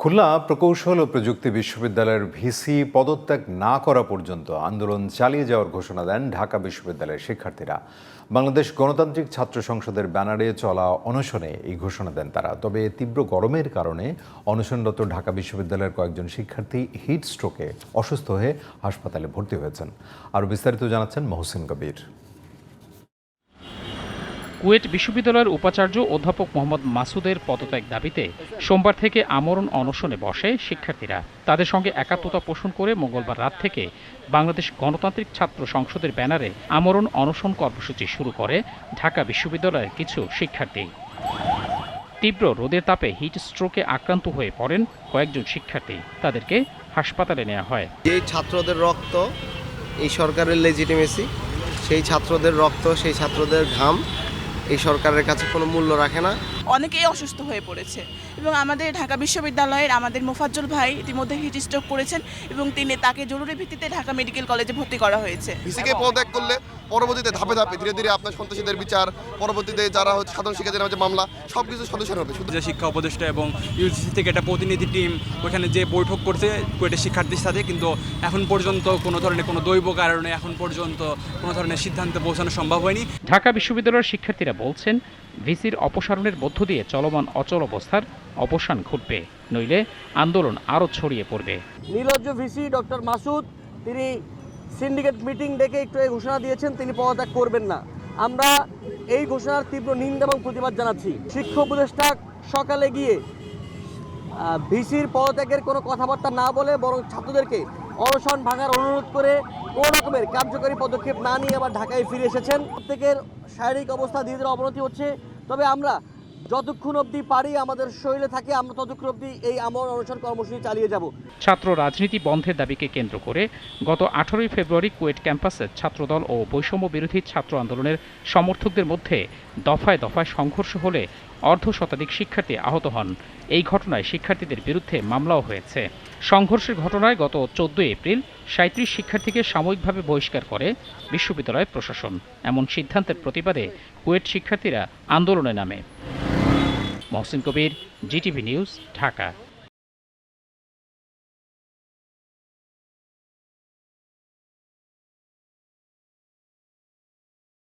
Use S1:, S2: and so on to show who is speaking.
S1: খুলনা প্রকৌশল ও প্রযুক্তি বিশ্ববিদ্যালয়ের ভিসি পদত্যাগ না করা পর্যন্ত আন্দোলন চালিয়ে যাওয়ার ঘোষণা দেন ঢাকা বিশ্ববিদ্যালয়ের শিক্ষার্থীরা। বাংলাদেশ গণতান্ত্রিক ছাত্র সংসদের ব্যানারে চলা অনশনে এই ঘোষণা দেন তারা। তবে তীব্র গরমের কারণে অনশনরত ঢাকা বিশ্ববিদ্যালয়ের কয়েকজন শিক্ষার্থী হিট স্ট্রোকে অসুস্থ হয়ে হাসপাতালে ভর্তি হয়েছেন। আরও বিস্তারিত জানাচ্ছেন মহসিন কবির।
S2: কুয়েট বিশ্ববিদ্যালয়ের উপাচার্য অধ্যাপক মোহাম্মদ মাসুদের পদত্যাগ দাবিতে সোমবার থেকে আমরণ অনশনে বসে শিক্ষার্থীরা। তাদের সঙ্গে একাত্মতা পোষণ করে মঙ্গলবার রাত থেকে বাংলাদেশ গণতান্ত্রিক ছাত্র সংসদের ব্যানারে আমরণ অনশন কর্মসূচি শুরু করে ঢাকা বিশ্ববিদ্যালয়ের কিছু শিক্ষার্থী। তীব্র রোদের তাপে হিট স্ট্রোকে আক্রান্ত হয়ে পড়েন কয়েকজন শিক্ষার্থী। তাদেরকে হাসপাতালে নেওয়া হয়।
S3: যে ছাত্রদের রক্ত এই সরকারের লেজিটিমেসি, সেই ছাত্রদের রক্ত, সেই ছাত্রদের ঘাম এই সরকারের কাছে কোনো মূল্য রাখে না।
S4: অনেকেই অসুস্থ হয়ে পড়েছে এবং আমাদের ঢাকা বিশ্ববিদ্যালয়ের আমাদের মোফাজ্জল ভাই ইতিমধ্যে হিট স্ট্রোক করেছেন এবং তাকে জরুরি ভিত্তিতে ঢাকা মেডিকেল কলেজে ভর্তি করা হয়েছে।
S5: ভিসিকে পদত্যাগ করলে পরবর্তীতে ধাপে ধাপে ধীরে ধীরে আপনার সন্ত্রাসীদের বিচার, পরবর্তীতে যারা সাধারণ শিক্ষার্থীদের যে মামলা, সবকিছু সলিউশন হবে।
S6: যে শিক্ষা উপদেষ্টা এবং ইউজিসি থেকে একটা প্রতিনিধি টিম ওখানে যে বৈঠক করছে কুয়েটের শিক্ষার্থীর সাথে, কিন্তু এখন পর্যন্ত কোনো ধরনের কোনো দৈব কারণে এখন পর্যন্ত কোনো ধরনের সিদ্ধান্তে পৌঁছানো সম্ভব হয়নি।
S2: ঢাকা বিশ্ববিদ্যালয়ের শিক্ষার্থীরা বলছেন, ভিসির অপসারণের মধ্য দিয়ে চলমান অচল অবস্থার অবসান ঘটবে, নইলে আন্দোলন আরও ছড়িয়ে পড়বে।
S7: নির্লজ্জ ভিসি ডক্টর মাসুদ তিনি সিন্ডিকেট মিটিং ডেকে একটু এই ঘোষণা দিয়েছেন তিনি পদত্যাগ করবেন না। আমরা এই ঘোষণার তীব্র নিন্দা এবং প্রতিবাদ জানাচ্ছি। শিক্ষা উপদেষ্টা সকালে গিয়ে ভিসির পদত্যাগের কোনো কথাবার্তা না বলে বরং ছাত্রদেরকে অনশন ভাঙার অনুরোধ করে কোনো রকমের কার্যকরী পদক্ষেপ না নিয়ে আবার ঢাকায় ফিরে এসেছেন। প্রত্যেকের শারীরিক অবস্থা ধীরে ধীরে অবনতি হচ্ছে, তবে আমরা যতক্ষণ অবধি পারি আমাদের শরীরে থাকে আমরা ততক্ষণ অবধি এই আমরণ অনশন কর্মসূচি চালিয়ে যাব।
S2: ছাত্র রাজনীতি বন্ধের দাবিকে কেন্দ্র করে গত 18 ফেব্রুয়ারি কুয়েট ক্যাম্পাসে ছাত্রদল ও বৈষম্য বিরোধী ছাত্র আন্দোলনের সমর্থকদের মধ্যে দফায় দফায় সংঘর্ষ হলে অর্ধশতাধিক শিক্ষার্থী আহত হন। এই ঘটনায় শিক্ষার্থীদের বিরুদ্ধে মামলাও হয়েছে। সংঘর্ষের ঘটনায় গত 14 এপ্রিল 37 শিক্ষার্থীকে সাময়িকভাবে বহিষ্কার করে বিশ্ববিদ্যালয় প্রশাসন। এমন সিদ্ধান্তের প্রতিবাদে কুয়েট শিক্ষার্থীরা আন্দোলনে নামে। মহসিন কবির, জিটিভি নিউজ, ঢাকা।